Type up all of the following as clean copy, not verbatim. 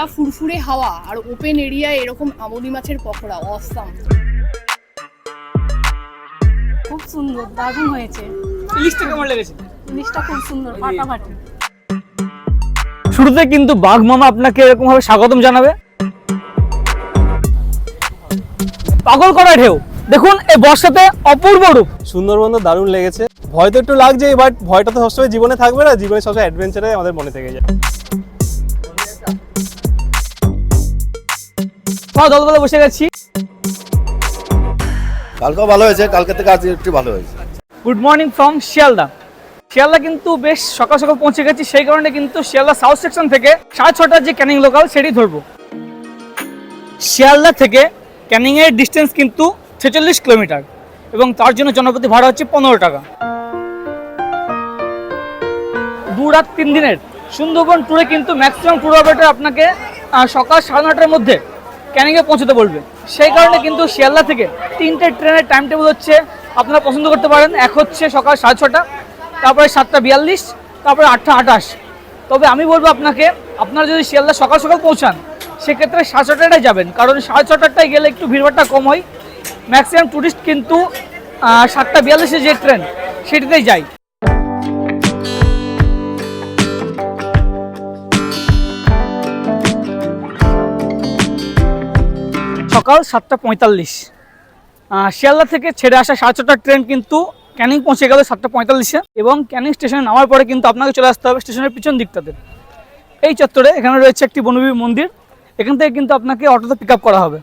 ঠান্ডা ফুরফুরে হাওয়া আর ওপেন এরিয়ায় এরকম আমুদি মাছের পকোড়া অসাম। খুব সুন্দর, দারুণ হয়েছে। ইলিশটা কেমন লেগেছে? ইলিশটা খুব সুন্দর, ফাটাফাটি। শুরুতে কিন্তু বাঘ মামা আপনাকে এরকম ভাবে স্বাগতম জানাবে। পাগল করা ঢেউ দেখুন এই বর্ষাতে অপূর্ব রূপ। সুন্দরবন তো দারুণ লেগেছে, ভয় তো একটু লাগছে, বাট ভয়টা তো সবসময় জীবনে থাকবে না, জীবনে সবসময় অ্যাডভেঞ্চারে আমাদের মনে থেকে যায়। দলবলে বসে গেছি। কালকেও ভালো হয়েছে, কালকে থেকে আজ একটু ভালো হয়েছে। Good morning from Sealdah. Sealdah কিন্তু বেশ সকাল সকাল পৌঁছে গেছি, সেই কারণে কিন্তু শিয়ালদা সাউথ সেকশন থেকে 6:30 যে ক্যানিং লোকাল সেটি ধরবো। শিয়ালদা থেকে ক্যানিং এর ডিস্টেন্স কিন্তু 46 কিলোমিটার এবং তার জন্য জনপ্রতি ভাড়া হচ্ছে 15 টাকা। 2 রাত 3 দিনের সুন্দরবন ট্যুরে কিন্তু ম্যাক্সিমাম ট্যুর অপারেটর আপনাকে সকাল 9:30টার মধ্যে ক্যানিংয়ে পৌঁছতে বলবে। সেই কারণে কিন্তু শিয়ালদা থেকে 3টে ট্রেনের টাইম টেবিল হচ্ছে, আপনারা পছন্দ করতে পারেন। এক হচ্ছে সকাল 6:30, তারপরে 7:42, তারপরে 8:28। তবে আমি বলবো আপনারা যদি শিয়ালদা সকাল সকাল পৌঁছান সেক্ষেত্রে 6:30টায় যাবেন, কারণ 6:30টায় গেলে একটু ভিড়ভাড়টা কম হয়। ম্যাক্সিমাম ট্যুরিস্ট কিন্তু 7:42 যে ট্রেন সেটিতেই যায়। সকাল 7:45 শিয়ালদা থেকে ছেড়ে আসা 6:30টার ট্রেন কিন্তু ক্যানিং পৌঁছে গেল 7:45-এ এবং ক্যানিং স্টেশনে নামার পরে কিন্তু আপনাকে চলে আসতে হবে স্টেশনের পিছন দিকটাতে। এই চত্বরে এখানে রয়েছে একটি বনবিবি মন্দির, এখান থেকে কিন্তু আপনাকে অটোতে পিক আপ করা হবে।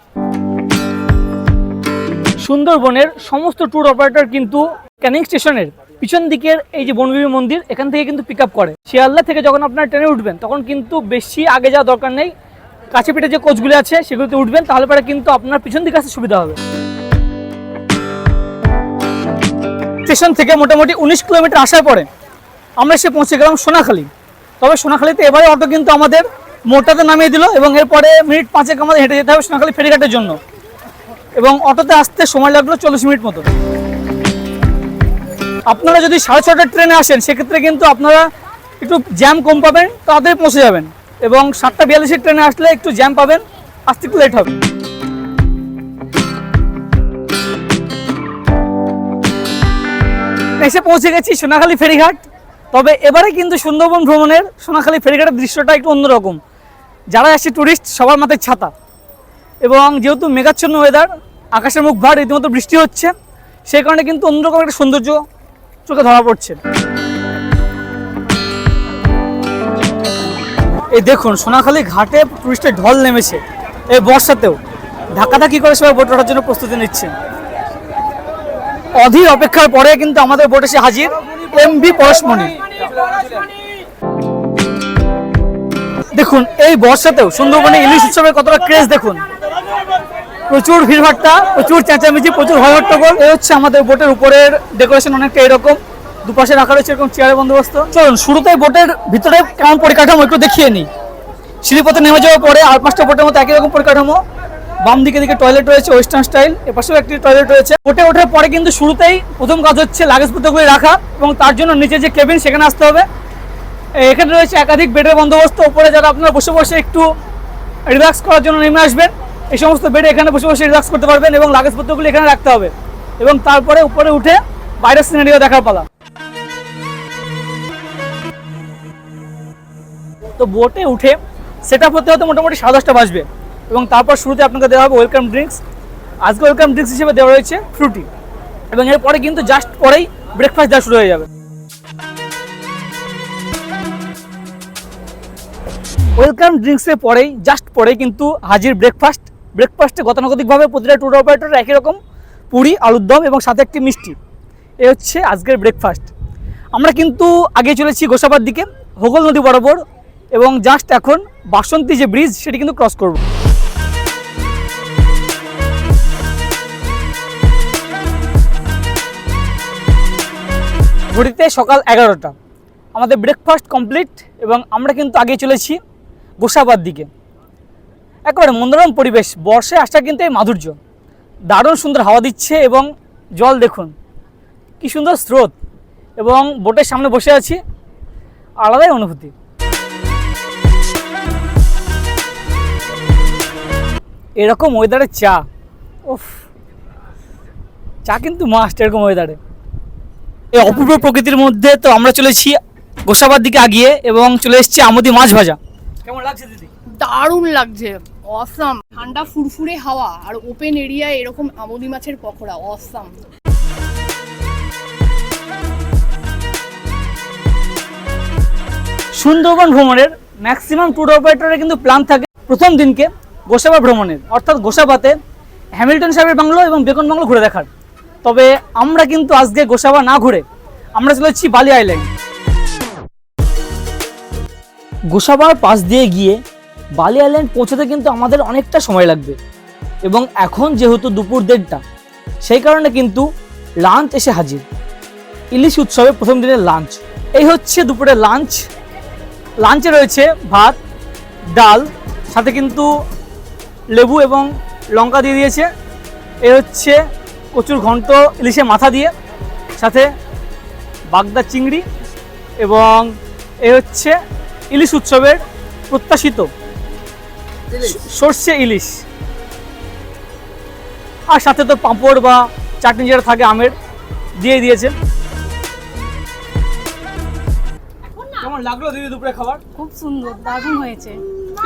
সুন্দরবনের সমস্ত ট্যুর অপারেটর কিন্তু ক্যানিং স্টেশনের পিছন দিকের এই যে বনবিবি মন্দির এখান থেকে কিন্তু পিক আপ করে। শিয়ালদা থেকে যখন আপনারা ট্রেনে উঠবেন তখন কিন্তু বেশি আগে যাওয়ার দরকার নেই, কাছে পিঠে যে কোচগুলি আছে সেগুলোতে উঠবেন, তাহলে পরে কিন্তু আপনার পিছন দিকে আসতে সুবিধা হবে। স্টেশন থেকে মোটামুটি 19 কিলোমিটার আসার পরে আমরা এসে পৌঁছে গেলাম সোনাখালী। তবে সোনাখালীতে এবারে অটো কিন্তু আমাদের মোটাতে নামিয়ে দিল এবং এরপরে মিনিট 5 আমাদের হেঁটে যেতে হবে সোনাখালী ফেরিঘাটের জন্য এবং অটোতে আসতে সময় লাগলো 40 মিনিট মতো। আপনারা যদি 6:30টার ট্রেনে আসেন সেক্ষেত্রে কিন্তু আপনারা একটু জ্যাম কম পাবেন, তাড়াতাড়ি পৌঁছে যাবেন এবং 7:42-এর ট্রেনে আসলে একটু জ্যাম পাবেন, আসতে একটু লেট হবে। এসে পৌঁছে গেছি সোনাখালী ফেরিঘাট। তবে এবারে কিন্তু সুন্দরবন ভ্রমণের সোনাখালী ফেরিঘাটের দৃশ্যটা একটু অন্যরকম। যারা আসছে ট্যুরিস্ট সবার মাথায় ছাতা এবং যেহেতু মেঘাচ্ছন্ন ওয়েদার, আকাশের মুখ ভার, রীতিমতো বৃষ্টি হচ্ছে, সেই কারণে কিন্তু অন্যরকম একটা সৌন্দর্য চোখে ধরা পড়ছে। এই দেখুন সোনাখালী ঘাটে টুরিস্টের ঢল নেমেছে এই বর্ষাতেও। ধাক্কাধাক্কি করে সবাই বোট ওঠার জন্য প্রস্তুতি নিচ্ছে। অধীর অপেক্ষার পরে কিন্তু আমাদের বোট এসে হাজির এমভি পরশমণি। দেখুন এই বর্ষাতেও সুন্দরবনে ইলিশ উৎসবের কতটা ক্রেজ দেখুন, প্রচুর ভিড়ভাট্টা, প্রচুর চেঁচামেচি, প্রচুর হট্টগোল। এই হচ্ছে আমাদের বোটের উপরের ডেকোরেশন, অনেকটা এরকম দুপাশে রাখা রয়েছে এরকম চেয়ারের বন্দোবস্ত। চলুন শুরুতেই বোটের ভিতরে কেমন পরিকাঠামো একটু দেখিয়ে নিই। সিঁড়িপথে নেমে যাওয়ার পরে আর 5টা বোটের মতো একই রকম পরিকাঠামো। বাম দিকে টয়লেট রয়েছে ওয়েস্টার্ন স্টাইল, এপাশেও একটি টয়লেট রয়েছে। বোটে ওঠার পরে কিন্তু শুরুতেই প্রথম কাজ হচ্ছে লাগেজপত্রগুলি রাখা এবং তার জন্য নিচে যে কেবিন সেখানে আসতে হবে। এখানে রয়েছে একাধিক বেডের বন্দোবস্ত। উপরে যারা আপনারা বসে বসে একটু রিল্যাক্স করার জন্য নেমে আসবেন, এই সমস্ত বেডে এখানে বসে বসে রিল্যাক্স করতে পারবেন এবং লাগেজপত্রগুলি এখানে রাখতে হবে এবং তারপরে উপরে উঠে বাইরের সিনারিও দেখার পালা। তো বোটে উঠে সেট আপ হতে হতে মোটামুটি 10:30 বাজবে এবং তারপর শুরুতে আপনাকে দেওয়া হবে ওয়েলকাম ড্রিঙ্কস। আজকে ওয়েলকাম ড্রিঙ্কস হিসেবে দেওয়া রয়েছে ফ্রুটি এবং এরপরে কিন্তু জাস্ট পরেই ব্রেকফাস্ট দেওয়া শুরু হয়ে যাবে। ওয়েলকাম ড্রিঙ্কসের পরেই জাস্ট পরেই কিন্তু হাজির ব্রেকফাস্ট। ব্রেকফাস্টে গতানুগতিকভাবে প্রতিটা ট্যুর অপারেটর একই রকম পুরি, আলুর দম এবং সাথে একটি মিষ্টি। এ হচ্ছে আজকের ব্রেকফাস্ট। আমরা কিন্তু আগে চলেছি গোসাবার দিকে হোগল নদী বরাবর এবং জাস্ট এখন বাসন্তী যে ব্রিজ সেটি কিন্তু ক্রস করব। ঘড়িতে সকাল 11টা, আমাদের ব্রেকফাস্ট কমপ্লিট এবং আমরা কিন্তু আগে চলেছি গোসাবার দিকে। একেবারে মনোরম পরিবেশ, বর্ষায় আসা কিন্তু এই মাধুর্য, দারুণ সুন্দর হাওয়া দিচ্ছে এবং জল দেখুন কি সুন্দর স্রোত এবং বোটের সামনে বসে আছি, আলাদাই অনুভূতি। এরকম ওয়েদারে চা, উফ, চা কিন্তু মাস্ট এরকম ওয়েদারে। এই অপূর্ব প্রকৃতির মধ্যে তো আমরা চলেছি গোসাবার দিকে আগিয়ে এবং চলে এসেছি আমোদি মাছ ভাজা। কেমন লাগছে দিদি? দারুণ লাগছে, অসাম। ঠান্ডা ফুরফুরে হাওয়া আর ওপেন এরিয়ায় এরকম আমোদি মাছের পকোড়া, অসাম। সুন্দরবন ভ্রমণের ম্যাক্সিমাম ট্যুর অপারেটরের কিন্তু প্ল্যান থাকে প্রথম দিনকে গোসাবা ভ্রমণের, অর্থাৎ গোসাবাতে হ্যামিল্টন সাহেবের বাংলো এবং বেকন বাংলো ঘুরে দেখার। তবে আমরা কিন্তু আজকে গোসাবা না ঘুরে আমরা চলে যাচ্ছি বালি আইল্যান্ড। গোসাবার পাশ দিয়ে গিয়ে বালি আইল্যান্ড পৌঁছাতে কিন্তু আমাদের অনেকটা সময় লাগবে এবং এখন যেহেতু দুপুর 1:30 সেই কারণে কিন্তু লাঞ্চ এসে হাজির। ইলিশ উৎসবে প্রথম দিনের লাঞ্চ, এই হচ্ছে দুপুরের লাঞ্চ। লাঞ্চে রয়েছে ভাত, ডাল, সাথে কিন্তু লেবু এবং লঙ্কা দিয়ে দিয়েছে। এ হচ্ছে কচুর ঘন্ট ইলিশের মাথা দিয়ে, সাথে বাগদা চিংড়ি, এবং এ হচ্ছে ইলিশ উৎসবের প্রত্যাশিত সর্ষে ইলিশ, আর সাথে তো পাঁপড় বা চাটনি যেটা থাকে আমের দিয়ে দিয়েছে। কেমন লাগলো দিদি দুপুরে খাবার? খুব সুন্দর, দারুণ হয়েছে।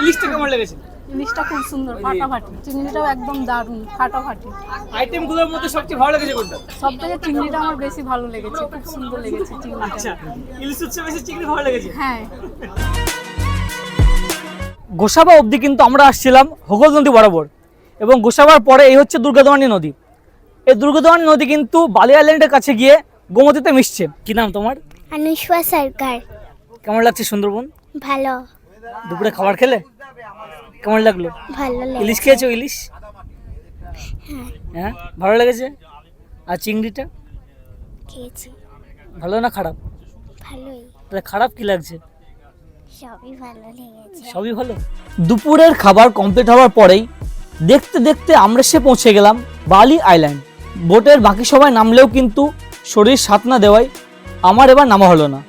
ইলিশটা কেমন লেগেছে? ইলিশটা খুব সুন্দর, ফাটাফাটি। চিংড়িটাও একদম দারুণ, ফাটাফাটি। আইটেমগুলোর মধ্যে সবচেয়ে ভালো লেগেছে কোনটা? সব থেকে চিংড়িটা আমার বেশি ভালো লেগেছে, খুব সুন্দর লেগেছে চিংড়িটা। আচ্ছা, ইলিশ উৎসবে বেশি চিংড়ি ভালো লেগেছে। হ্যাঁ। গোসাবা অবধি কিন্তু আমরা আসছিলাম হোগল নদী বরাবর, এবং গোসাবার পরে এই হচ্ছে দুর্গাদোয়ানি নদী। এই দুর্গাদোয়ানি নদী কিন্তু বালি আইল্যান্ডের কাছে গিয়ে গোমতীতে মিশছে। কি নাম তোমার? অনুষ্কা সরকার। কেমন লাগছে সুন্দরবন? ভালো। দুপুরে খাবার খেলে কেমন লাগলো? ভালো লাগে। ইলিশ খেয়েছো? ইলিশ, হ্যাঁ, ভালো লেগেছে। আর চিংড়িটা খেয়েছি। ভালো না খারাপ? ভালোই। তাহলে খারাপ কি লাগছে? সবই ভালো লেগেছে। সবই ভালো। দুপুরের খাবার কমপ্লিট হওয়ার পরেই দেখতে দেখতে আমরা সে পৌঁছে গেলাম বালি আইল্যান্ড। বোটের বাকি সবাই নামলেও কিন্তু শরীর সাথ না দেওয়ায় আমার এবার নামা হলো না।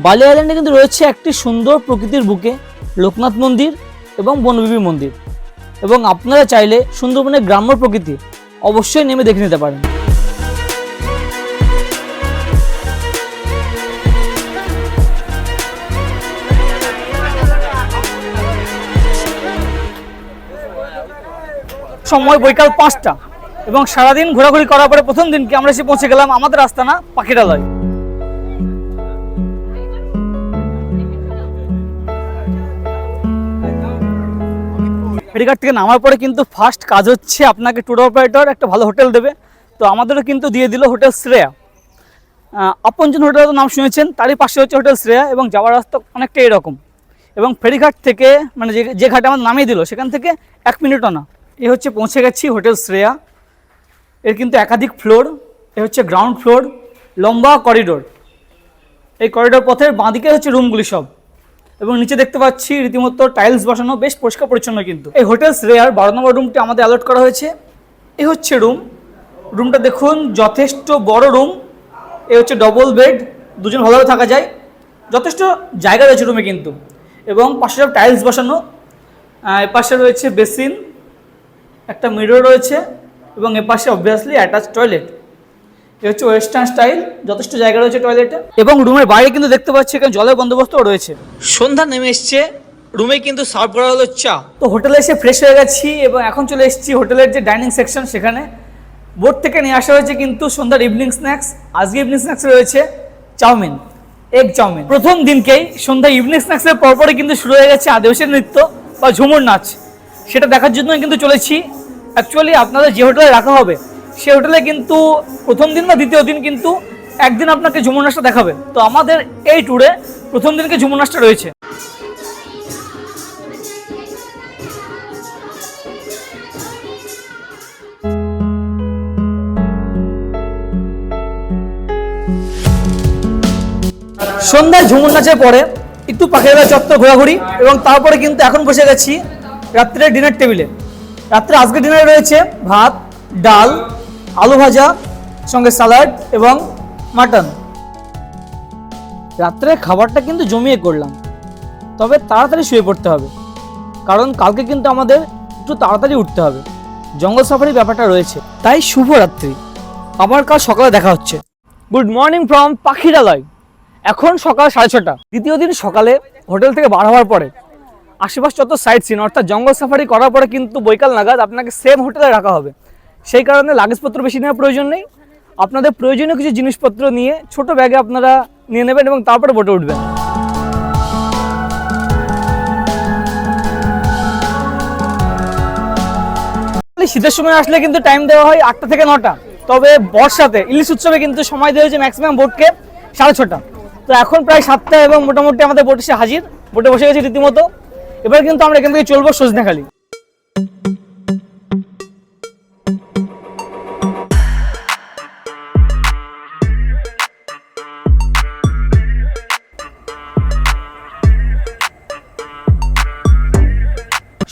বালি আইল্যান্ডে কিন্তু রয়েছে একটি সুন্দর প্রকৃতির বুকে লোকনাথ মন্দির এবং বনবিবি মন্দির, এবং আপনারা চাইলে সুন্দরবনের গ্রাম্য প্রকৃতি অবশ্যই নেমে দেখে নিতে পারেন। সময় বৈকাল 5টা, এবং সারাদিন ঘোরাঘুরি করার পরে প্রথম দিনকে আমরা এসে পৌঁছে গেলাম আমাদের আস্তানা পাখিরালয়। ফেরিঘাট থেকে নামার পরে কিন্তু ফার্স্ট কাজ হচ্ছে আপনাকে ট্যুর অপারেটর একটা ভালো হোটেল দেবে। তো আমাদেরও কিন্তু দিয়ে দিল হোটেল শ্রেয়া। আপনজন হোটেলের নাম শুনেছেন, তারই পাশে হচ্ছে হোটেল শ্রেয়া, এবং যাওয়ার রাস্তা অনেকটা এরকম। এবং ফেরিঘাট থেকে মানে যে ঘাটে আমাদের নামিয়ে দিল সেখান থেকে 1 মিনিটও না। এই হচ্ছে পৌঁছে গেছি হোটেল শ্রেয়া। এর কিন্তু একাধিক ফ্লোর, এ হচ্ছে গ্রাউন্ড ফ্লোর, লম্বা করিডোর। এই করিডোর পথের বাঁদিকে হচ্ছে রুমগুলি সব, এবং নিচে দেখতে পাচ্ছি রীতিমতো টাইলস বসানো, বেশ পরিষ্কার পরিচ্ছন্ন। কিন্তু এই হোটেল শ্রেয়ার 12 নম্বর রুমটি আমাদের অ্যালট করা হয়েছে। এই হচ্ছে রুমটা দেখুন, যথেষ্ট বড় রুম। এ হচ্ছে ডবল বেড, দুজন ভালোভাবে থাকা যায়, যথেষ্ট জায়গা রয়েছে রুমে কিন্তু, এবং পাশে সব টাইলস বসানো। এপাশে রয়েছে বেসিন, একটা মিরর রয়েছে, এবং এপাশে অবভিয়াসলি অ্যাটাচ টয়লেট। এ হচ্ছে ওয়েস্টার্ন স্টাইল, যথেষ্ট জায়গা রয়েছে টয়লেটে, এবং রুমের বাইরে কিন্তু দেখতে পাচ্ছি এখানে জলের বন্দোবস্তও রয়েছে। সন্ধ্যা নেমে এসছে, রুমে কিন্তু সার্ভ করা হলো চা। তো হোটেলে এসে ফ্রেশ হয়ে গেছি, এবং এখন চলে এসেছি হোটেলের যে ডাইনিং সেকশন সেখানে। বোট থেকে নিয়ে আসা হয়েছে কিন্তু সন্ধ্যার ইভিনিং স্ন্যাক্স। আজকে ইভিনিং স্ন্যাক্স রয়েছে চাউমিন, এগ চাউমিন। প্রথম দিনকেই সন্ধ্যা ইভিনিং স্ন্যাক্সের পরপরই কিন্তু শুরু হয়ে গেছে আদিবাসী নৃত্য বা ঝুমুর নাচ। সেটা দেখার জন্যই কিন্তু চলেছি। অ্যাকচুয়ালি আপনাদের যে হোটেলে রাখা হবে সে হোটেলে কিন্তু প্রথম দিন বা দ্বিতীয় দিন কিন্তু একদিন আপনাকে ঝুমুর নাচটা দেখাবে। তো আমাদের এই ট্যুরে প্রথম দিনকে ঝুমুর নাচটা রয়েছে। সন্ধ্যায় ঝুমুর নাচের পরে একটু পাখিরালয় চত্বর ঘোরাঘুরি, এবং তারপরে কিন্তু এখন বসে গেছি রাত্রের ডিনার টেবিলে। রাত্রে আজকে ডিনারে রয়েছে ভাত, ডাল, আলু ভাজা, সঙ্গে স্যালাড এবং মাটন। রাত্রে খাবারটা কিন্তু জমিয়ে করলাম, তবে তাড়াতাড়ি শুয়ে পড়তে হবে, কারণ কালকে কিন্তু আমাদের একটু তাড়াতাড়ি উঠতে হবে, জঙ্গল সাফারি ব্যাপারটা রয়েছে। তাই শুভরাত্রি, আবার কাল সকালে দেখা হচ্ছে। গুড মর্নিং ফ্রম পাখিরালয়। এখন সকাল 6:30। দ্বিতীয় দিন সকালে হোটেল থেকে বার হওয়ার পরে আশেপাশ যত সাইট সিন অর্থাৎ জঙ্গল সাফারি করার পরে কিন্তু বৈকাল নাগাদ আপনাকে সেম হোটেলে রাখা হবে। সেই কারণে লাগেজপত্র বেশি নেওয়ার প্রয়োজন নেই। আপনাদের প্রয়োজনীয় কিছু জিনিসপত্র নিয়ে ছোট ব্যাগে আপনারা নিয়ে নেবেন এবং তারপরে বোটে উঠবেন। শীতের সময় আসলে কিন্তু টাইম দেওয়া হয় 8টা থেকে 9টা, তবে বর্ষাতে ইলিশ উৎসবে কিন্তু সময় দেওয়া হয়েছে ম্যাক্সিমাম বোটকে 6:30। তো এখন প্রায় 7টা এবং মোটামুটি আমাদের বোট এসে হাজির, বোটে বসে গেছে রীতিমতো। এবার কিন্তু আমরা এখান থেকে চলবো সজনেখালি।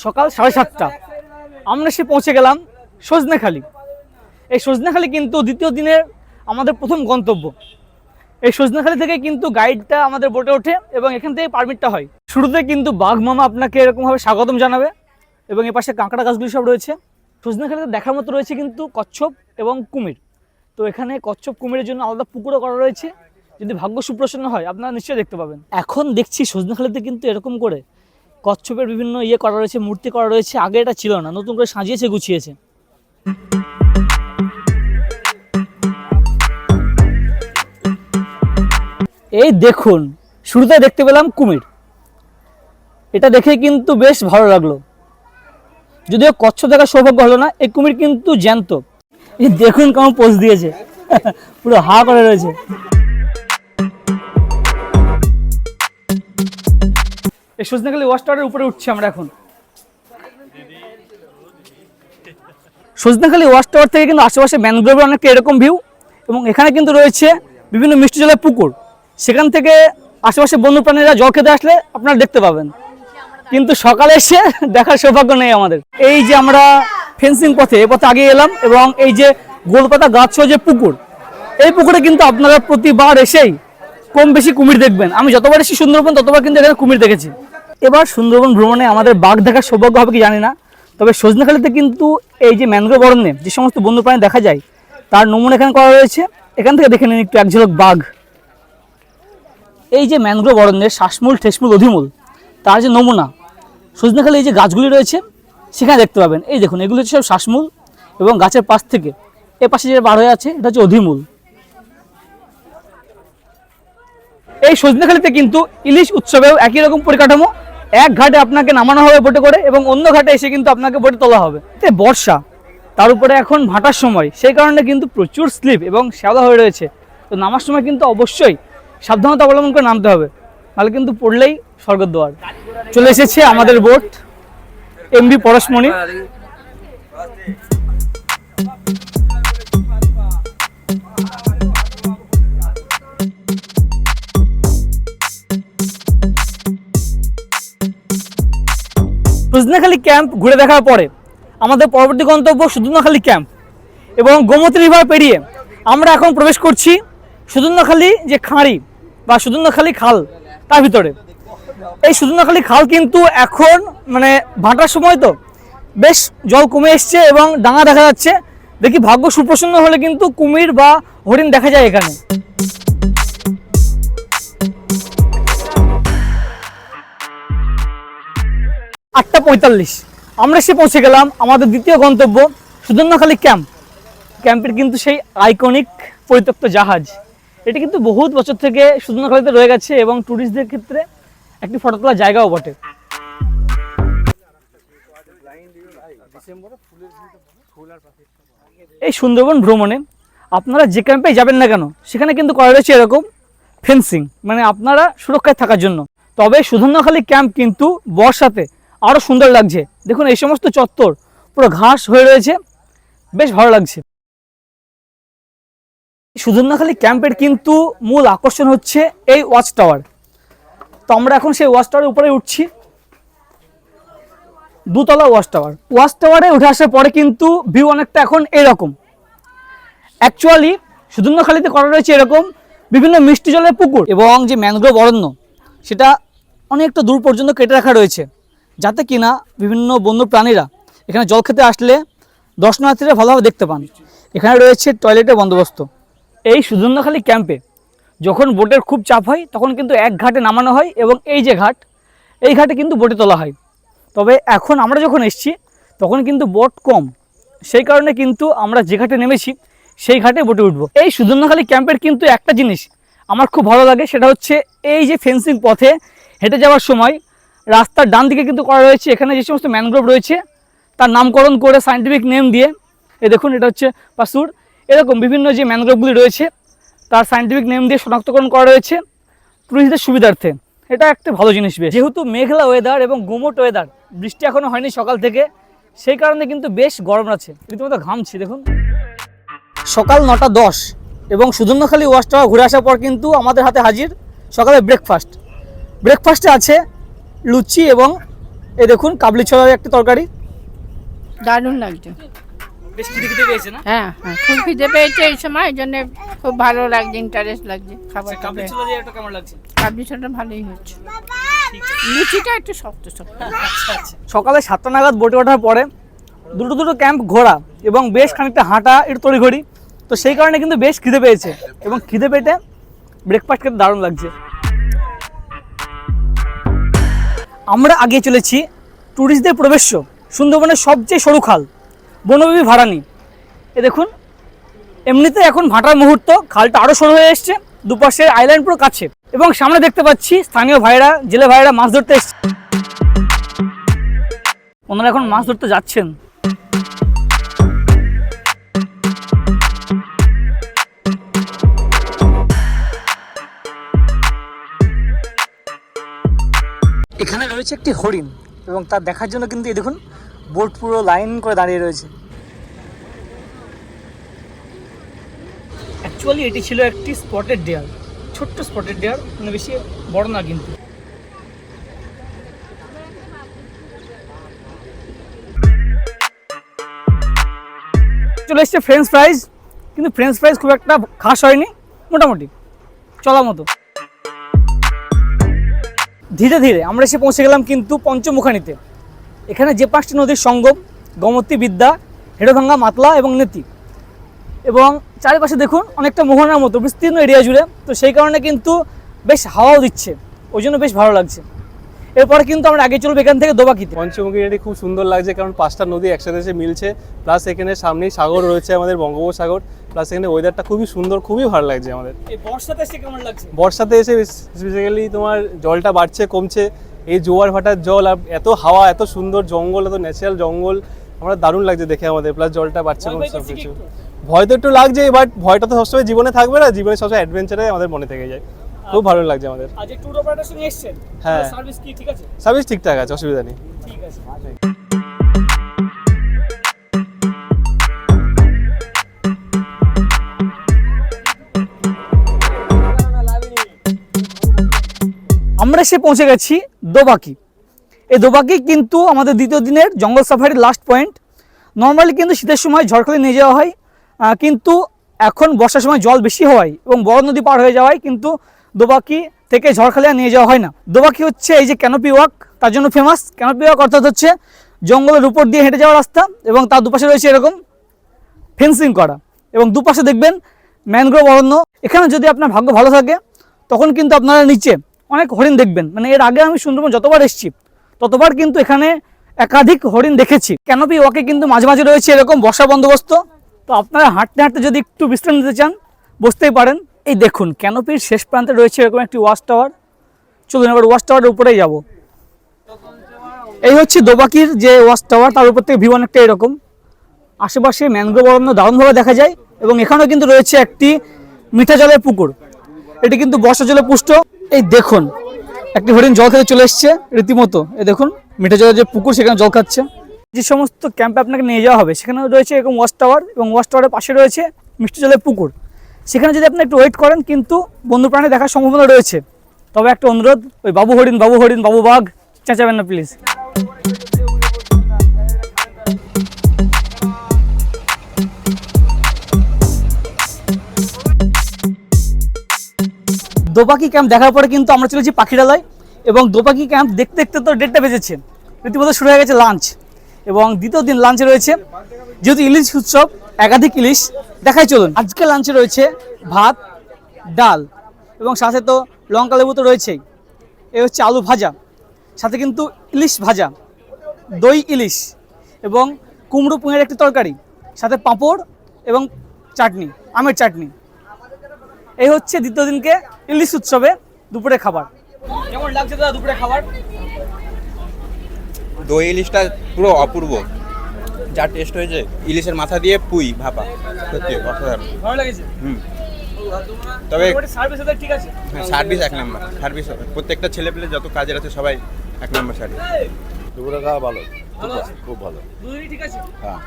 সকাল 7:30 আমরা সে পৌঁছে গেলাম সজনেখালি। এই সজনেখালি কিন্তু দ্বিতীয় দিনের আমাদের প্রথম গন্তব্য। এই সজনেখালি থেকে কিন্তু গাইডটা আমাদের বোটে ওঠে এবং এখান থেকে পারমিটটা হয়। শুরুতে কিন্তু বাঘ মামা আপনাকে এরকমভাবে স্বাগতম জানাবে এবং এ পাশে কাঁকড়া গাছগুলি সব রয়েছে। সজনেখালিতে দেখার মতো রয়েছে কিন্তু কচ্ছপ এবং কুমির। তো এখানে কচ্ছপ কুমিরের জন্য আলাদা পুকুরও করা রয়েছে, যদি ভাগ্য সুপ্রসন্ন হয় আপনারা নিশ্চয়ই দেখতে পাবেন। এখন দেখছি সজনেখালিতে কিন্তু এরকম করে কচ্ছপের বিভিন্ন করা রয়েছে, মূর্তি করা রয়েছে। আগে এটা ছিল না, নতুন করে সাজিয়েছে, গুছিয়েছে। এই দেখুন, শুরুতে দেখতে পেলাম কুমির। এটা দেখে কিন্তু বেশ ভালো লাগলো, যদিও কচ্ছপ দেখার সৌভাগ্য হলো না। এই কুমির কিন্তু জ্যান্ত। এই দেখুন কেমন পোজ দিয়েছে, পুরো হা করে রয়েছে। এই সজনেখালি ওয়াচ টাওয়ারের উপরে উঠছি আমরা এখন। সজনেখালি ওয়াচ টাওয়ার থেকে কিন্তু আশেপাশে ম্যানগ্রোভের অনেকটা এরকম ভিউ এবং এখানে কিন্তু রয়েছে বিভিন্ন মিষ্টি জলের পুকুর। সেখান থেকে আশেপাশে বন্যপ্রাণীরা জল খেতে আসলে আপনারা দেখতে পাবেন, কিন্তু সকালে এসে দেখার সৌভাগ্য নেই আমাদের। এই যে আমরা ফেন্সিং পথে, এই পথে আগে এলাম এবং এই যে গোলপাতা গাছ যে পুকুর, এই পুকুরে কিন্তু আপনারা প্রতিবার এসেই কম বেশি কুমির দেখবেন। আমি যতবার এসেছি সুন্দরবন ততবার কিন্তু এখানে কুমির দেখেছি। এবার সুন্দরবন ভ্রমণে আমাদের বাঘ দেখার সৌভাগ্য হবে কি জানি না, তবে সজনেখালিতে কিন্তু এই যে ম্যানগ্রোভ অরণ্যে যে সমস্ত বন্যপ্রাণী দেখা যায় তার নমুনা এখানে করা রয়েছে। এখান থেকে দেখে নিন একটু এক ঝলক বাঘ। এই যে ম্যানগ্রোভ অরণ্যের শ্বাসমূল, ঠেসমূল, অধিমূল, তার যে নমুনা সজনেখালি এই যে গাছগুলি রয়েছে সেখানে দেখতে পাবেন। এই দেখুন, এগুলো হচ্ছে সব শ্বাসমূল এবং গাছের পাশ থেকে এ পাশে যে বার হয়ে আছে এটা হচ্ছে অধিমূল। এই সজনেখালিতে কিন্তু ইলিশ উৎসবেও একই রকম পরিকাঠামো। এক ঘাটে আপনাকে নামানো হবে বোটে করে এবং অন্য ঘাটে এসে কিন্তু আপনাকে বোটে তোলা হবে। বর্ষা, তার উপরে এখন ভাটার সময়, সেই কারণে কিন্তু প্রচুর স্লিপ এবং শ্যাওলা হয়ে রয়েছে। তো নামার সময় কিন্তু অবশ্যই সাবধানতা অবলম্বন করে নামতে হবে, নাহলে কিন্তু পড়লেই স্বর্গদ্বার। চলে এসেছে আমাদের বোট এমভি পরশমণি। সজনেখালি ক্যাম্প ঘুরে দেখার পরে আমাদের পরবর্তী গন্তব্য সুদর্ণখালি ক্যাম্প এবং গোমতী রিভার পেরিয়ে আমরা এখন প্রবেশ করছি সুদর্ণখালি যে খাঁড়ি বা সুদর্ণখালি খাল তার ভিতরে। এই সুদর্ণখালি খাল কিন্তু এখন মানে ভাটার সময় তো বেশ জল কমে এসছে এবং ডাঙা দেখা যাচ্ছে। দেখি ভাগ্য সুপ্রসন্ন হলে কিন্তু কুমির বা হরিণ দেখা যায় এখানে। 8:45 আমরা এসে পৌঁছে গেলাম আমাদের দ্বিতীয় গন্তব্য সুদর্ণখালি ক্যাম্প। ক্যাম্পের কিন্তু সেই আইকনিক পরিত্যক্ত জাহাজ, এটি কিন্তু বহুত বছর থেকে সুদর্ণখালিতে রয়ে গেছে এবং ট্যুরিস্টদের ক্ষেত্রে একটি ফটো তোলার জায়গাও বটে। এই সুন্দরবন ভ্রমণে আপনারা যে ক্যাম্পে যাবেন না কেন সেখানে কিন্তু করা রয়েছে এরকম ফেন্সিং, মানে আপনারা সুরক্ষায় থাকার জন্য। তবে সুদর্ণখালি ক্যাম্প কিন্তু বর্ষাতে আরো সুন্দর লাগছে। দেখুন এই সমস্ত চত্বর পুরো ঘাস হয়ে রয়েছে, বেশ ভালো লাগছে। সুদর্ণখালি ক্যাম্পের কিন্তু মূল আকর্ষণ হচ্ছে এই ওয়াচ টাওয়ার। তো আমরা এখন সেই ওয়াচ টাওয়ারের উপরে উঠছি, দুতলা ওয়াচ টাওয়ার। ওয়াচ টাওয়ারে উঠে আসার পরে কিন্তু ভিউ অনেকটা এখন এরকম। অ্যাকচুয়ালি সুদর্ণখালিতে করা রয়েছে এরকম বিভিন্ন মিষ্টি জলের পুকুর এবং যে ম্যানগ্রোভ অরণ্য সেটা অনেকটা দূর পর্যন্ত কেটে রাখা রয়েছে, যাতে কিনা বিভিন্ন বন্য প্রাণীরা এখানে জল খেতে আসলে দর্শনার্থীরা ভালোভাবে দেখতে পান। এখানে রয়েছে টয়লেটের বন্দোবস্ত। এই সুজন্যখালী ক্যাম্পে যখন বোটের খুব চাপ হয় তখন কিন্তু এক ঘাটে নামানো হয় এবং এই যে ঘাট, এই ঘাটে কিন্তু বোটে তোলা হয়। তবে এখন আমরা যখন এসেছি তখন কিন্তু বোট কম, সেই কারণে কিন্তু আমরা যে ঘাটে নেমেছি সেই ঘাটে বোটে উঠবো। এই সুজন্যখালী ক্যাম্পের কিন্তু একটা জিনিস আমার খুব ভালো লাগে, সেটা হচ্ছে এই যে ফেন্সিং পথে হেঁটে যাওয়ার সময় রাস্তার ডান দিকে কিন্তু করা রয়েছে এখানে যে সমস্ত ম্যানগ্রোভ রয়েছে তার নামকরণ করে সায়েন্টিফিক নেম দিয়ে, এই দেখুন এটা হচ্ছে পাসুর, এরকম বিভিন্ন যে ম্যানগ্রোভগুলি রয়েছে তার সায়েন্টিফিক নেম দিয়ে শনাক্তকরণ করা রয়েছে টুরিস্টদের সুবিধার্থে। এটা একটা ভালো জিনিস। বেশ, যেহেতু মেঘলা ওয়েদার এবং গুমোট ওয়েদার, বৃষ্টি এখনও হয়নি সকাল থেকে, সেই কারণে কিন্তু বেশ গরম আছে, রীতিমতো ঘামছি। দেখুন সকাল 9:10 এবং সুজন্যখালী ওয়াচ টাওয়ার ঘুরে আসার পর কিন্তু আমাদের হাতে হাজির সকালে ব্রেকফাস্ট। ব্রেকফাস্টে আছে লুচি এবং এই দেখুন কাবলি ছোলার একটি তরকারি। দারুণ লাগছে। বেশ খিদে পেয়েছে না? হ্যাঁ হ্যাঁ, খুব খিদে পেয়েছে এই সময়, এই জন্য খুব ভালো লাগছে, ইন্টারেস্ট লাগছে খাবার। কাবলি ছোলা দিয়ে এটা কেমন লাগছে? কাবলি ছোলাটা ভালোই হচ্ছে, লুচিটা একটু শক্ত শক্ত। সকালে 7টা নাগাদ বোটে ওঠার পরে দুটো ক্যাম্প ঘোরা এবং বেশ খানিকটা হাঁটা, একটু তড়িঘড়ি, তো সেই কারণে কিন্তু বেশ খিদে পেয়েছে এবং খিদে পেটে ব্রেকফাস্ট খেতে দারুণ লাগছে। আমরা আগে চলেছি ট্যুরিস্টদের প্রবেশ্য সুন্দরবনের সবচেয়ে সরু খাল বনবিবি ভাড়ানি। এ দেখুন এমনিতে এখন ভাটার মুহূর্ত, খালটা আরও সরু হয়ে এসছে, দুপাশের আইল্যান্ড পুরো কাছে এবং সামনে দেখতে পাচ্ছি স্থানীয় ভাইরা, জেলে ভাইরা মাছ ধরতে এসছে। ওনারা এখন মাছ ধরতে যাচ্ছেন। এখানে রয়েছে একটি হরিণ এবং তার দেখার জন্য কিন্তু এই দেখুন বোট পুরো লাইন করে দাঁড়িয়ে রয়েছে। অ্যাকচুয়ালি এটি ছিল একটি স্পটেড ডিয়ার, ছোট্ট স্পটেড ডিয়ার, মানে বেশি বড় না কিন্তু। চলে এসছে ফ্রেঞ্চ ফ্রাইজ, কিন্তু ফ্রেঞ্চ ফ্রাইজ খুব একটা খাস হয়নি, মোটামুটি চলার মতো। ধীরে ধীরে আমরা এসে পৌঁছে গেলাম কিন্তু পঞ্চমুখানিতে। এখানে যে 5টি নদীর সঙ্গম, গোমতী, বিদ্যা, হেড়োভাঙ্গা, মাতলা এবং নেতি, এবং চারিপাশে দেখুন অনেকটা মোহনার মতো বিস্তীর্ণ এরিয়া জুড়ে, তো সেই কারণে কিন্তু বেশ হাওয়াও দিচ্ছে, ওই জন্য বেশ ভালো লাগছে। এরপরে কিন্তু আমরা আগে চলবো এখান থেকে দোবাকিতে। পঞ্চমুখী এটি খুব সুন্দর লাগছে কারণ 5টা নদী একসাথে এসে মিলছে, প্লাস এখানে সামনেই সাগর রয়েছে আমাদের বঙ্গোপসাগর, প্লাস এখানে ওয়েদারটা খুবই সুন্দর, খুবই ভালো লাগছে আমাদের। এই বর্ষাতে এসে কেমন লাগছে? বর্ষাতে এসে বেসিক্যালি তোমার জলটা বাড়ছে কমছে, এই জোয়ার ভাটার জল আর এত হাওয়া, এত সুন্দর জঙ্গল, এত ন্যাচারাল জঙ্গল, আমরা দারুণ লাগছে দেখে আমাদের, প্লাস জলটা বাড়ছে কমছে সব কিছু। ভয় তো একটু লাগছে, বাট ভয়টা তো সবসময় জীবনে থাকবে না, জীবনে সবসময় অ্যাডভেঞ্চারে আমাদের মনে থেকে যায়, খুব ভালো লাগছে আমাদের। আজ ট্যুর অপারেটর সঙ্গে এসেছেন, হ্যাঁ সার্ভিস কি ঠিক আছে? সার্ভিস ঠিকঠাক আছে, অসুবিধা নেই। ঠিক আছে। আমরা এসে পৌঁছে গেছি দোবাকি। এই দোবাকি কিন্তু আমাদের দ্বিতীয় দিনের জঙ্গল সাফারির লাস্ট পয়েন্ট। নর্মালি কিন্তু শীতের সময় ঝড়খালি নিয়ে যাওয়া হয়, কিন্তু এখন বর্ষার সময় জল বেশি হওয়ায় এবং বড় নদী পার হয়ে যাওয়ায় কিন্তু দোবাকি থেকে ঝড়খালি আর নিয়ে যাওয়া হয় না। দোবাকি হচ্ছে এই যে ক্যানোপি ওয়াক তার জন্য ফেমাস। ক্যানোপি ওয়াক অর্থাৎ হচ্ছে জঙ্গলের উপর দিয়ে হেঁটে যাওয়ার রাস্তা এবং তার দুপাশে রয়েছে এরকম ফেন্সিং করা এবং দুপাশে দেখবেন ম্যানগ্রোভ অরণ্য। এখানে যদি আপনার ভাগ্য ভালো থাকে তখন কিন্তু আপনারা নিচে অনেক হরিণ দেখবেন। মানে এর আগে আমি সুন্দরবন যতবার এসেছি ততবার কিন্তু এখানে একাধিক হরিণ দেখেছি। ক্যানোপি ওয়াকে কিন্তু মাঝে মাঝে রয়েছে এরকম বসার বন্দোবস্ত, তো আপনারা হাঁটতে হাঁটতে যদি একটু বিশ্রাম নিতে চান বসতেই পারেন। এই দেখুন ক্যানোপির শেষ প্রান্তে রয়েছে এরকম একটি ওয়াচ টাওয়ার। চলুন এবার ওয়াচ টাওয়ারের উপরেই যাব। এই হচ্ছে দোবাকির যে ওয়াচ টাওয়ার, তার উপর থেকে ভিউ অনেকটা এরকম। আশেপাশে ম্যানগ্রোভ অরণ্য দারুণভাবে দেখা যায় এবং এখানেও কিন্তু রয়েছে একটি মিঠা জলের পুকুর, এটি কিন্তু বর্ষা জলে পুষ্ট। এই দেখুন একটি হরিণ জল খেতে চলে এসছে রীতিমতো। এই দেখুন মিঠা জলের যে পুকুর সেখানে জল খাচ্ছে। যে সমস্ত ক্যাম্পে আপনাকে নিয়ে যাওয়া হবে সেখানে রয়েছে এরকম ওয়াচ টাওয়ার এবং ওয়াচ টাওয়ারের পাশে রয়েছে মিষ্টি জলের পুকুর। সেখানে যদি আপনি একটু ওয়েট করেন কিন্তু বন্য প্রাণী দেখার সম্ভাবনা রয়েছে। তবে একটা অনুরোধ, ওই বাবু হরিণ বাবু বাঘ চেঁচাবেন না প্লিজ। দোবাকি ক্যাম্প দেখার পরে কিন্তু আমরা চলেছি পাখিরালয় এবং দোবাকি ক্যাম্প দেখতে দেখতে তো 1:30 বেজেছে, রীতিমতো শুরু হয়ে গেছে লাঞ্চ। এবং দ্বিতীয় দিন লাঞ্চে রয়েছে, যেহেতু ইলিশ উৎসব একাধিক ইলিশ দেখাই চলুন। আজকে লাঞ্চে রয়েছে ভাত, ডাল এবং সাথে তো লঙ্কা লেবু তো রয়েছেই। এই হচ্ছে আলু ভাজা, সাথে কিন্তু ইলিশ ভাজা, দই ইলিশ এবং কুমড়ো পুঁয়ের একটি তরকারি, সাথে পাঁপড় এবং চাটনি, আমের চাটনি। এই হচ্ছে দ্বিতীয় দিনকে ইলিশ উৎসবে দুপুরে খাবার। কেমন লাগছে দাদা দুপুরে খাবার? দই ইলিশটা পুরো অপূর্ব, যা টেস্ট হয়েছে। ইলিশের মাথা দিয়ে পুই ভাপা, সত্যি অসাধারণ। ভালো লেগেছে। তবে সার্ভিস ঠিক আছে? সার্ভিস এক নম্বর সার্ভিস, প্রত্যেকটা ছেলে পেলে যত কাজের আছে সবাই এক নম্বর সার্ভিস। দুপুরে খাওয়া ভালো, খুব ভালো। দুদিনই ঠিক আছে? হ্যাঁ,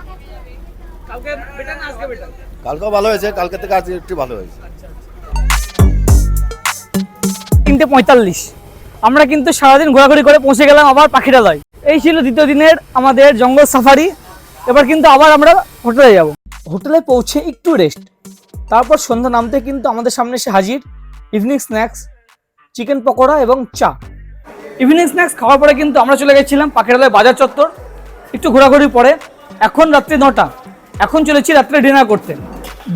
কালকে বেটার না আজকে বেটার? কালকেও ভালো হয়েছে, কালকে থেকে আজকে একটু ভালো হয়েছে। 3:45 আমরা কিন্তু সারাদিন ঘোরাঘুরি করে পৌঁছে গেলাম আবার পাখিরালয়। এই ছিল দ্বিতীয় দিনের আমাদের জঙ্গল সাফারি। এবার কিন্তু আবার আমরা হোটেলে যাব। হোটেলে পৌঁছে একটু রেস্ট, তারপর সন্ধ্যা নামতে কিন্তু আমাদের সামনে এসে হাজির ইভিনিং স্ন্যাক্স, চিকেন পকোড়া এবং চা। ইভিনিং স্ন্যাক্স খাওয়ার পরে কিন্তু আমরা চলে গেছিলাম পাখিরালয় বাজার চত্বর, একটু ঘোরাঘুরি পরে। এখন রাত্রি 9টা, এখন চলেছি রাত্রে ডিনার করতে।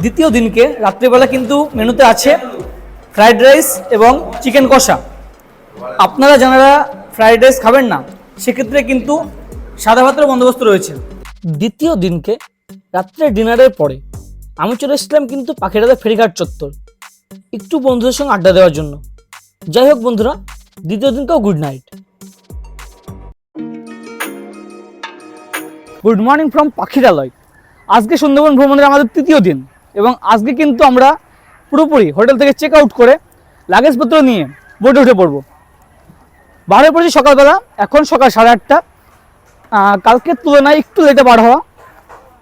দ্বিতীয় দিনকে রাত্রিবেলা কিন্তু মেনুতে আছে ফ্রাইড রাইস এবং চিকেন কষা। আপনারা যারা ফ্রাইড রাইস খাবেন না, সেক্ষেত্রে কিন্তু সাদা ভাতের বন্দোবস্ত রয়েছে। দ্বিতীয় দিনকে রাত্রে ডিনারের পরে আমি চলে এসেছিলাম কিন্তু পাখিরালয় ফেরিঘাট চত্বর, একটু বন্ধুদের সঙ্গে আড্ডা দেওয়ার জন্য। যাই হোক বন্ধুরা, দ্বিতীয় দিনকেও good night. Good morning from Pakhiralay. আজকে সুন্দরবন ভ্রমণের আমাদের তৃতীয় দিন এবং আজকে কিন্তু আমরা পুরোপুরি হোটেল থেকে চেক আউট করে লাগেজপত্র নিয়ে বোটে উঠে পড়বো। বার হয়ে পড়েছি সকালবেলা, এখন সকাল 8:30। কালকের তুলনায় একটু লেটে বার হওয়া,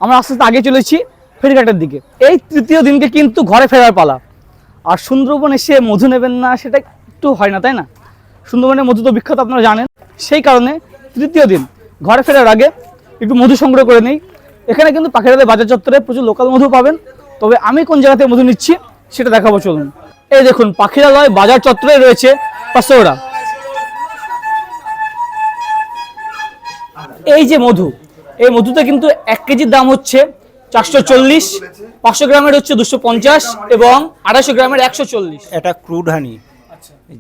আমরা আস্তে আস্তে আগে চলেছি ফেরিঘাটের দিকে। এই তৃতীয় দিনকে কিন্তু ঘরে ফেরার পালা। আর সুন্দরবন এসে মধু নেবেন না, সেটা একটু হয় না, তাই না? সুন্দরবনের মধু তো বিখ্যাত, আপনারা জানেন। সেই কারণে তৃতীয় দিন ঘরে ফেরার আগে একটু মধু সংগ্রহ করে নেই। এখানে কিন্তু পাখিরালয় বাজার চত্বরে প্রচুর লোকাল মধু পাবেন। তবে আমি কোন জায়গা থেকে মধু নিচ্ছি সেটা দেখাবো, চলুন। এই দেখুন, পাখিরালয় বাজার চত্বরে রয়েছে পাসোড়া। এই যে মধু, এই মধুতে কিন্তু 1 কেজির দাম হচ্ছে 440, 500 গ্রামের হচ্ছে 250 এবং 250 গ্রামের 140। এটা ক্রুড হানি,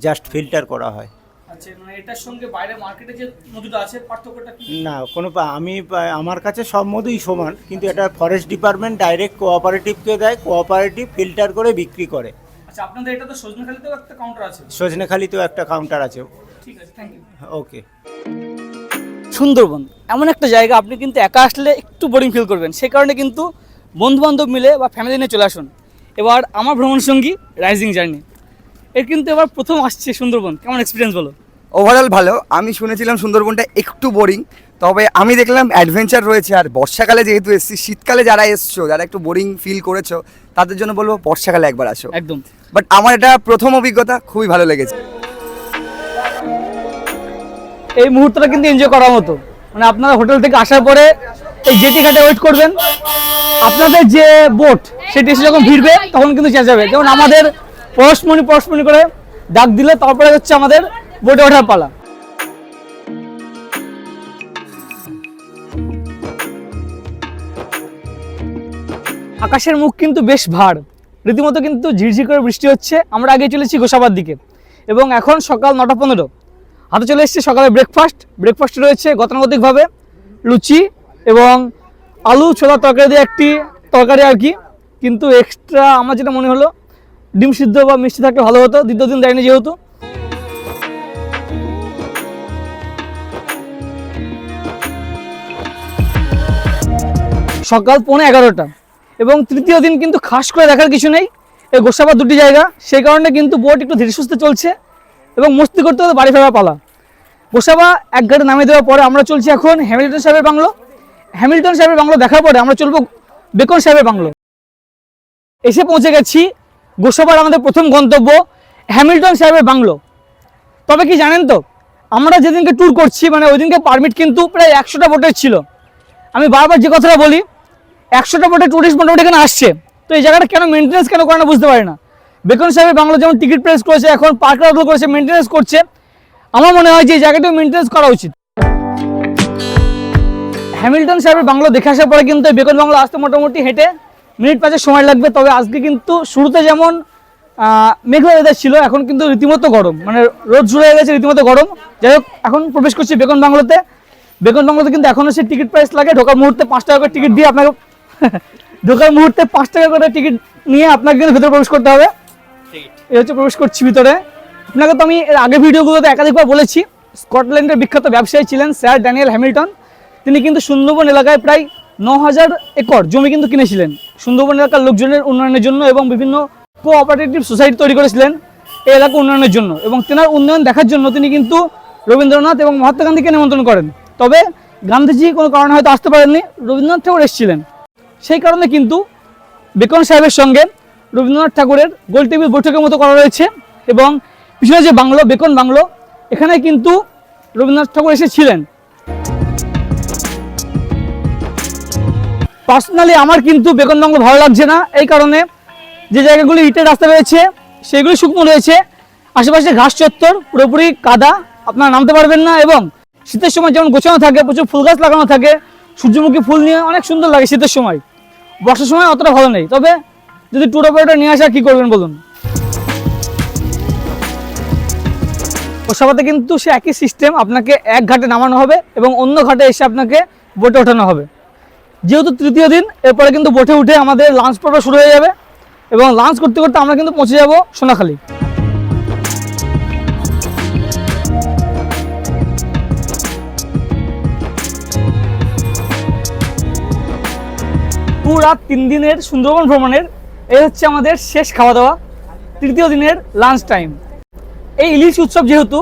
জাস্ট ফিল্টার করা হয়। আচ্ছা, মানে এটার সঙ্গে বাইরে মার্কেটে যে মধুটা আছে পার্থক্যটা কি? না, আমার কাছে সব মধুই সমান, কিন্তু এটা ফরেস্ট ডিপার্টমেন্ট ডাইরেক্ট কোঅপারেটিভকে দেয়, কোঅপারেটিভ ফিল্টার করে বিক্রি করে। আচ্ছা, আপনাদের এটা তো সজনেখালিতেও একটা কাউন্টার আছে? সজনেখালিতেও একটা কাউন্টার আছে। ঠিক আছে, থ্যাংক ইউ। ওকে। সুন্দরবন এমন একটা জায়গা, আপনি কিন্তু একা আসলে একটু বোরিং ফিল করবেন। সেই কারণে কিন্তু বন্ধুবান্ধব মিলে বা ফ্যামিলি নিয়ে চলে আসুন। এবার আমার ভ্রমণ সঙ্গী রাইজিং জার্নি, এর কিন্তু এবার প্রথম আসছে সুন্দরবন। কেমন এক্সপিরিয়েন্স বলো? ওভারঅল ভালো। আমি শুনেছিলাম সুন্দরবনটা একটু বোরিং, তবে আমি দেখলাম অ্যাডভেঞ্চার রয়েছে। আর বর্ষাকালে যেহেতু এসছি, শীতকালে যারা এসছো, যারা একটু বোরিং ফিল করেছো, তাদের জন্য বলবো বর্ষাকালে একবার আসো। একদম। বাট আমার এটা প্রথম অভিজ্ঞতা, খুবই ভালো লেগেছে। এই মুহূর্তটা কিন্তু এনজয় করার মতো। মানে আপনারা হোটেল থেকে আসার পরে এই জেটি ঘাটে ওয়েট করবেন, আপনাদের যে বোট সেটি এসে যখন ভিড়বে তখন কিন্তু চেঁচাবে। যেমন আমাদের পরশমণি করে ডাক দিলে তারপরে হচ্ছে আমাদের বোটে ওঠার পালা। আকাশের মুখ কিন্তু বেশ ভার, রীতিমতো কিন্তু ঝিরঝির করে বৃষ্টি হচ্ছে। আমরা আগে চলেছি গোসাবার দিকে এবং এখন সকাল 9:15। হাতে চলে এসেছে সকালে ব্রেকফাস্ট রয়েছে গতানুগতিকভাবে লুচি এবং আলু ছোলা তরকারি দিয়ে একটি তরকারি আর কি। কিন্তু এক্সট্রা আমার যেটা মনে হলো ডিম সিদ্ধ বা মিষ্টি থাকলে ভালো হতো, দ্বিতীয় দিন দেয়নি যেহেতু। সকাল 11:15 এবং তৃতীয় দিন কিন্তু খাস করে দেখার কিছু নেই। এই গোসাবার দুটি জায়গা, সেই কারণে কিন্তু বোট একটু ধীরে সুস্থে চলছে এবং মস্তি করতে হতে বাড়ি ফেরার পালা। গোসাবা এক ঘাটে নামিয়ে দেওয়ার পরে আমরা চলছি এখন হ্যামিল্টন সাহেবের বাংলো। হ্যামিল্টন সাহেবের বাংলো দেখার পরে আমরা চলবো বেকন সাহেবের বাংলো। এসে পৌঁছে গেছি গোসাবার আমাদের প্রথম গন্তব্য হ্যামিল্টন সাহেবের বাংলো। তবে কি জানেন তো, আমরা যেদিনকে ট্যুর করছি, মানে ওই দিনকে পারমিট কিন্তু প্রায় 100টা বোটের ছিল। আমি বারবার যে কথাটা বলি, 100টা বোটে টুরিস্ট মোটামুটি এখানে আসছে, তো এই জায়গাটা কেন মেনটেন্স কেন করে না বুঝতে পারি না। বেকন সাহেবের বাংলো যেমন টিকিট প্রেস করেছে, এখন পার্ক রাউন্ড করেছে, মেনটেন্স করছে, আমার মনে হয় যে এই জায়গাটাও মেনটেন্স করা উচিত। হ্যামিল্টন সাহেবের বাংলো দেখে আসার পরে কিন্তু এই বেকন বাংলো আসতে মোটামুটি হেঁটে মিনিট 5 সময় লাগবে। তবে আজকে কিন্তু শুরুতে যেমন মেঘলা ওয়েদার ছিল, এখন কিন্তু রীতিমতো গরম, মানে রোদ শুরু হয়ে গেছে, রীতিমতো গরম। যাই হোক, এখন প্রবেশ করছি বেকন বাংলোতে। বেকন বাংলোতে কিন্তু এখনও সে টিকিট প্রাইস লাগে, ঢোকার মুহূর্তে 5 টাকা করে টিকিট দিয়ে আপনাকে ঢোকার মুহূর্তে 5 টাকা করে টিকিট নিয়ে আপনাকে কিন্তু ভেতরে প্রবেশ করতে হবে। এই হচ্ছে প্রবেশ করছি ভিতরে। আপনাকে তো আমি এর আগে ভিডিওগুলোতে একাধিকবার বলেছি, স্কটল্যান্ডের বিখ্যাত ব্যবসায়ী ছিলেন স্যার ড্যানিয়েল হ্যামিল্টন। তিনি কিন্তু সুন্দরবন এলাকায় প্রায় 9000 একর জমি কিন্তু কিনেছিলেন সুন্দরবন এলাকার লোকজনের উন্নয়নের জন্য, এবং বিভিন্ন কোঅপারেটিভ সোসাইটি তৈরি করেছিলেন এই এলাকা উন্নয়নের জন্য। এবং তেনার উন্নয়ন দেখার জন্য তিনি কিন্তু রবীন্দ্রনাথ এবং মহাত্মা গান্ধীকে নিমন্ত্রণ করেন। তবে গান্ধীজি কোনো কারণে হয়তো আসতে পারেননি, রবীন্দ্রনাথ ঠাকুর এসেছিলেন। সেই কারণে কিন্তু বেকন সাহেবের সঙ্গে রবীন্দ্রনাথ ঠাকুরের গোল টেবিল বৈঠকের মতো করা রয়েছে। এবং পিছনে যে বাংলো, বেকন বাংলো, এখানে কিন্তু রবীন্দ্রনাথ ঠাকুর এসেছিলেন। পার্সোনালি আমার কিন্তু বেকন বাংলো ভালো লাগছে না, এই কারণে যে জায়গাগুলি ইটের রাস্তা রয়েছে সেগুলি শুকনো রয়েছে, আশেপাশে ঘাস চত্বর, পুরোপুরি কাদা, আপনারা নামতে পারবেন না। এবং শীতের সময় যেমন গোছানো থাকে, প্রচুর ফুল গাছ লাগানো থাকে, সূর্যমুখী ফুল নিয়ে অনেক সুন্দর লাগে শীতের সময়। বর্ষার সময় অতটা ভালো নেই। তবে যদি ট্যুর অপারেটর নিয়ে আসা, কী করবেন বলুন? ওসাবাতে কিন্তু সে একই সিস্টেম, আপনাকে এক ঘাটে নামানো হবে এবং অন্য ঘাটে এসে আপনাকে বোটে ওঠানো হবে। যেহেতু তৃতীয় দিন, এরপরে কিন্তু বোটে উঠে আমাদের লাঞ্চ পর্ব শুরু হয়ে যাবে এবং লাঞ্চ করতে করতে আমরা কিন্তু পৌঁছে যাব সোনাখালী। পুরা 3 দিনের সুন্দরবন ভ্রমণের এই হচ্ছে আমাদের শেষ খাওয়া দাওয়া, তৃতীয় দিনের লাঞ্চ টাইম। এই ইলিশ উৎসব যেহেতু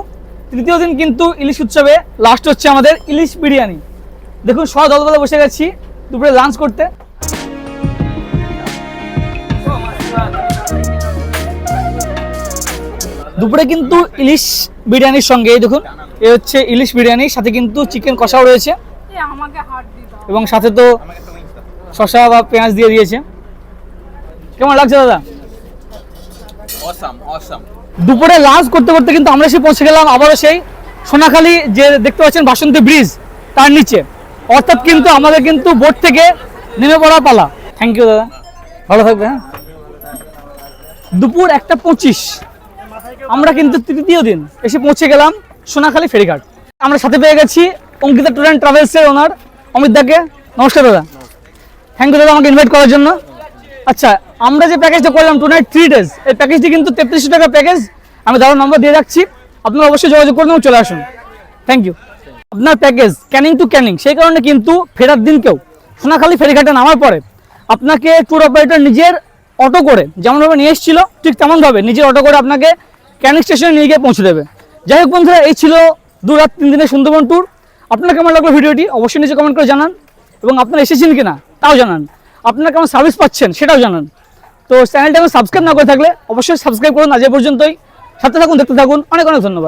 তৃতীয় দিন, কিন্তু ইলিশ উৎসবে লাস্ট হচ্ছে আমাদের ইলিশ বিরিয়ানি। দেখুন সব দলবলে বসে গেছি দুপুরে লাঞ্চ করতে। দুপুরে কিন্তু ইলিশ বিরিয়ানির সঙ্গে দেখুন এই হচ্ছে ইলিশ বিরিয়ানির সাথে কিন্তু চিকেন কষাও রয়েছে, এবং সাথে তো শসা বা পেঁয়াজ দিয়ে দিয়েছে। কেমন লাগছে দাদা? দুপুরে লাঞ্চ করতে করতে কিন্তু আমরা এসে পৌঁছে গেলাম আবারও সেই সোনাখালী, যে দেখতে পাচ্ছেন বাসন্তী ব্রিজ, তার নিচে। অর্থাৎ কিন্তু আমাদের কিন্তু বোট থেকে নেমে পড়া পালা। থ্যাংক ইউ দাদা, ভালো থাকবে। হ্যাঁ, দুপুর 1:25 আমরা কিন্তু তৃতীয় দিন এসে পৌঁছে গেলাম সোনাখালী ফেরিঘাট। আমরা সাথে পেয়ে গেছি অঙ্কিতা ট্যুর অ্যান্ড ট্রাভেলসের ওনার অমিত দাকে। নমস্কার দাদা, থ্যাংক ইউ দাদা আমাকে ইনভাইট করার জন্য। আচ্ছা, আমরা যে প্যাকেজটা করলাম 2 নাইট 3 ডেজ, এই প্যাকেজটি কিন্তু 3300 টাকা প্যাকেজ। আমি দাদার নম্বর দিয়ে রাখছি, আপনারা অবশ্যই যোগাযোগ করে নেবেন, চলে আসুন। Thank you. আপনার প্যাকেজ ক্যানিং টু ক্যানিং, সেই কারণে কিন্তু ফেরার দিনকেও সোনাখালী ফেরিঘাটে নামার পরে আপনাকে ট্যুর অপারেটর নিজের অটো করে যেমনভাবে নিয়ে এসেছিল, ঠিক তেমনভাবে নিজের অটো করে আপনাকে ক্যানিং স্টেশনে নিয়ে গিয়ে পৌঁছে দেবে। যাই হোক বন্ধুরা, এই ছিল 2 রাত 3 দিনের সুন্দরবন ট্যুর। আপনার কেমন লাগলো ভিডিওটি অবশ্যই নিচে কমেন্ট করে জানান, এবং আপনারা এসেছেন কিনা তাও জানান, আপনারা কেমন সার্ভিস পাচ্ছেন সেটাও জানান। তো চ্যানেলটা সাবস্ক্রাইব না করে থাকলে অবশ্যই সাবস্ক্রাইব করুন। আজ এ পর্যন্তই, সাথে থাকুন, দেখতে থাকুন। অনেক অনেক ধন্যবাদ।